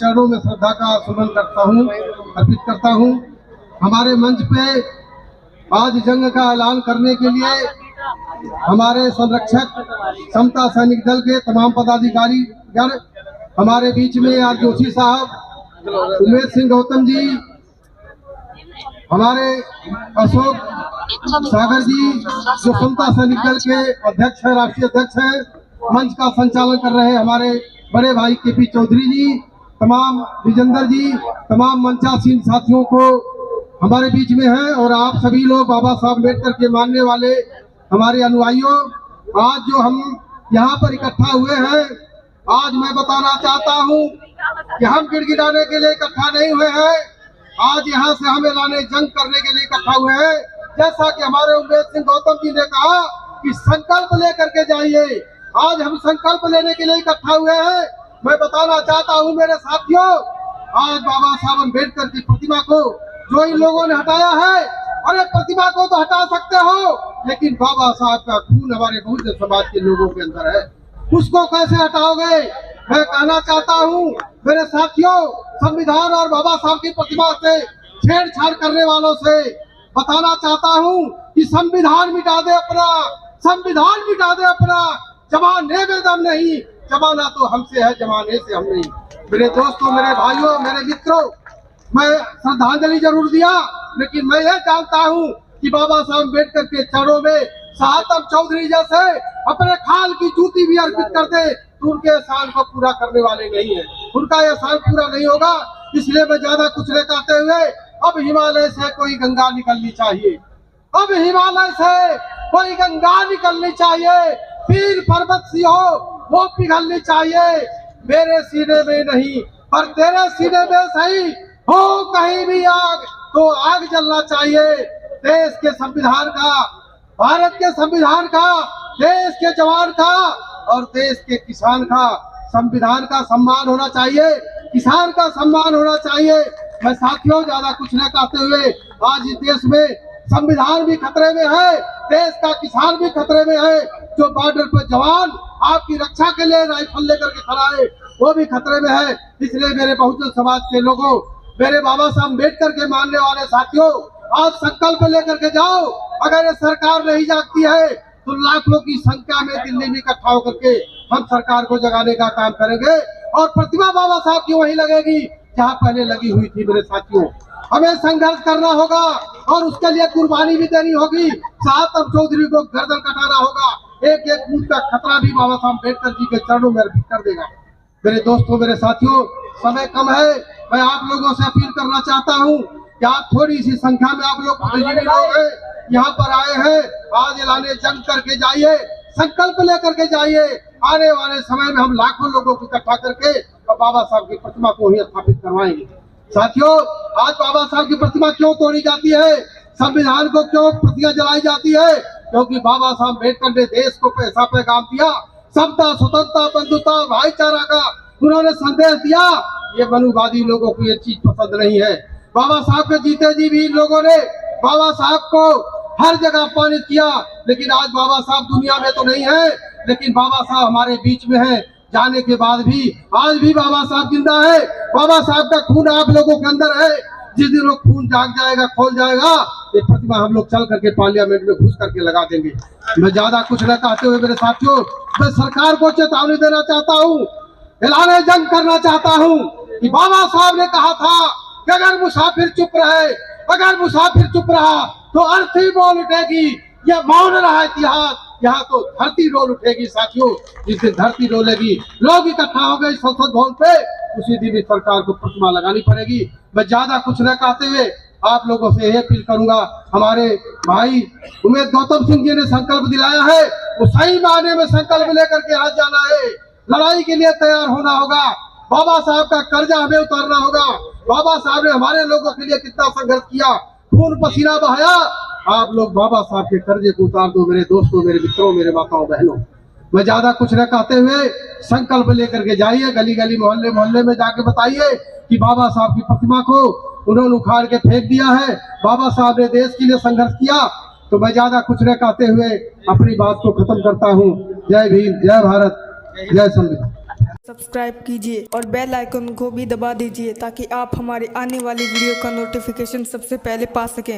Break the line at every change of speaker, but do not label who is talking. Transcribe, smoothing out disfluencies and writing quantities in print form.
चरणों में श्रद्धा का सुमन करता हूँ, अर्पित करता हूँ। हमारे मंच पे आज जंग का ऐलान करने के लिए हमारे संरक्षक समता सैनिक दल के तमाम पदाधिकारी गण हमारे बीच में आज जोशी साहब, उमेश सिंह गौतम जी, हमारे अशोक सागर जी जो समता सैनिक दल के अध्यक्ष है, राष्ट्रीय अध्यक्ष है, मंच का संचालन कर रहे हैं हमारे बड़े भाई केपी चौधरी जी, तमाम विजेंद्र जी, तमाम मंचासीन साथियों को हमारे बीच में है और आप सभी लोग बाबा साहब अम्बेडकर के मानने वाले हमारे अनुयायियों, आज जो हम यहाँ पर इकट्ठा हुए हैं, आज मैं बताना चाहता हूँ कि हम गिड़गिड़ाने के लिए इकट्ठा नहीं हुए हैं। आज यहाँ से हम ऐलाने जंग करने के लिए इकट्ठा हुए हैं। जैसा कि हमारे उमेश सिंह गौतम जी ने कहा कि संकल्प लेकर के जाइए, आज हम संकल्प लेने के लिए इकट्ठा हुए हैं। मैं बताना चाहता हूँ मेरे साथियों, आज बाबा साहब अम्बेडकर की प्रतिमा को जो इन लोगों ने हटाया है, अरे प्रतिमा को तो हटा सकते हो, लेकिन बाबा साहब का खून हमारे बहुजन समाज के लोगों के अंदर है, उसको कैसे हटाओगे? मैं कहना चाहता हूँ मेरे साथियों, संविधान और बाबा साहब की प्रतिमा से छेड़छाड़ करने वालों से बताना चाहता हूँ कि संविधान मिटा दे अपना, संविधान मिटा दे अपना, जमाने में दम नहीं, जमाना तो हमसे है, जमाने से हम नहीं। मेरे दोस्तों, मेरे भाइयों, मेरे मित्रों, मैं श्रद्धांजलि जरूर दिया, लेकिन मैं यह जानता हूँ कि बाबा साहब अम्बेडकर के चरणों में साहतम चौधरी जैसे अपने खाल की जूती भी अर्पित कर दे तो उनके एहसान को पूरा करने वाले नहीं है, उनका एहसान पूरा नहीं होगा। इसलिए मैं ज्यादा कुछ नहीं कहते हुए, अब हिमालय से कोई गंगा निकलनी चाहिए, अब हिमालय से कोई गंगा निकलनी चाहिए, पीर पर्वत सी हो वो पिघलनी चाहिए, मेरे सीने में नहीं पर तेरे सीने में सही हो कहीं भी आग तो आग जलना चाहिए। देश के संविधान का, भारत के संविधान का, देश के जवान का और देश के किसान का, संविधान का सम्मान होना चाहिए, किसान का सम्मान होना चाहिए। मैं साथियों ज्यादा कुछ न कहते हुए, आज इस देश में संविधान भी खतरे में है, देश का किसान भी खतरे में है, जो बॉर्डर पर जवान आपकी रक्षा के लिए राइफल लेकर के खड़ा है वो भी खतरे में है। इसलिए मेरे बहुजन समाज के लोगों, मेरे बाबा साहब अम्बेडकर के मानने वाले साथियों, आज संकल्प लेकर के जाओ। अगर ये सरकार नहीं जागती है तो लाखों की संख्या में दिल्ली में इकट्ठा होकर के हम सरकार को जगाने का काम करेंगे और प्रतिमा बाबा साहब की वही लगेगी जहाँ पहले लगी हुई थी। मेरे साथियों, हमें संघर्ष करना होगा और उसके लिए कुर्बानी भी देनी होगी। साहतम चौधरी को गर्दन कटाना होगा, एक एक बूंद का खतरा भी बाबा साहब अम्बेडकर जी के चरणों में अर्पित कर देगा। मेरे दोस्तों, मेरे साथियों, समय कम है, मैं आप लोगों से अपील करना चाहता हूँ कि आप थोड़ी सी संख्या में आप लोग यहाँ पर आए हैं, आज ऐलाने जंग करके जाइए, संकल्प लेकर के जाइए। आने वाले समय में हम लाखों लोगों को इकट्ठा करके और बाबा साहब की प्रतिमा को ही स्थापित करवाएंगे। साथियों, आज बाबा साहब की प्रतिमा क्यों तोड़ी जाती है, संविधान को क्यों प्रतिमा जलाई जाती है? क्योंकि बाबा साहब अम्बेडकर ने देश को ऐसा पैगाम दिया, समता, स्वतंत्रता, बंधुता, भाईचारा का उन्होंने संदेश दिया। ये मनुवादी लोगों को ये चीज पसंद नहीं है। बाबा साहब के जीते जी भी लोगों ने बाबा साहब को हर जगह अपमानित किया, लेकिन आज बाबा साहब दुनिया में तो नहीं है, लेकिन बाबा साहब हमारे बीच में है। जाने के बाद भी आज भी बाबा साहब जिंदा है, बाबा साहब का खून आप लोगों के अंदर है। जिस दिन वो खून जाग जाएगा, खोल जाएगा, ये प्रतिमा हम लोग चल करके पार्लियामेंट में घुस करके लगा देंगे। मैं ज्यादा कुछ न कहते हुए मेरे साथियों, मैं सरकार को चेतावनी देना चाहता हूँ, ऐलाने जंग करना चाहता हूँ कि बाबा साहब ने कहा था कि अगर मुसाफिर चुप रहे, अगर मुसाफिर चुप रहा तो अर्थी बोल उठेगी। यह मौन रहा इतिहास, यहाँ तो धरती रोल उठेगी। साथियों, जिस दिन धरती रोलेगी, लोग इकट्ठा हो गए संसद भवन पे, उसी दिन इस सरकार को प्रतिमा लगानी पड़ेगी। मैं ज्यादा कुछ न कहते हुए आप लोगों से यह अपील करूंगा, हमारे भाई उमेश गौतम सिंह जी ने संकल्प दिलाया है, वो सही मायने में संकल्प लेकर के हाथ जाना है, लड़ाई के लिए तैयार होना होगा। बाबा साहब का कर्जा हमें उतारना होगा। बाबा साहब ने हमारे लोगों के लिए कितना संघर्ष किया, खून पसीना बहाया। आप लोग बाबा साहब के कर्जे को उतार दो मेरे दोस्तों, मेरे मित्रों, मेरे माताओं बहनों। मैं ज्यादा कुछ न कहते हुए संकल्प लेकर के जाइए, गली गली मोहल्ले मोहल्ले में जाके बताइए कि बाबा साहब की प्रतिमा को उन्होंने उखाड़ के फेंक दिया है, बाबा साहब ने देश के लिए संघर्ष किया। तो मैं ज्यादा कुछ न कहते हुए अपनी बात को खत्म करता हूँ। जय भीम, जय भारत, जय संविधान।
सब्सक्राइब कीजिए और बेल आइकन को भी दबा दीजिए ताकि आप हमारे आने वाली वीडियो का नोटिफिकेशन सबसे पहले पा सकें।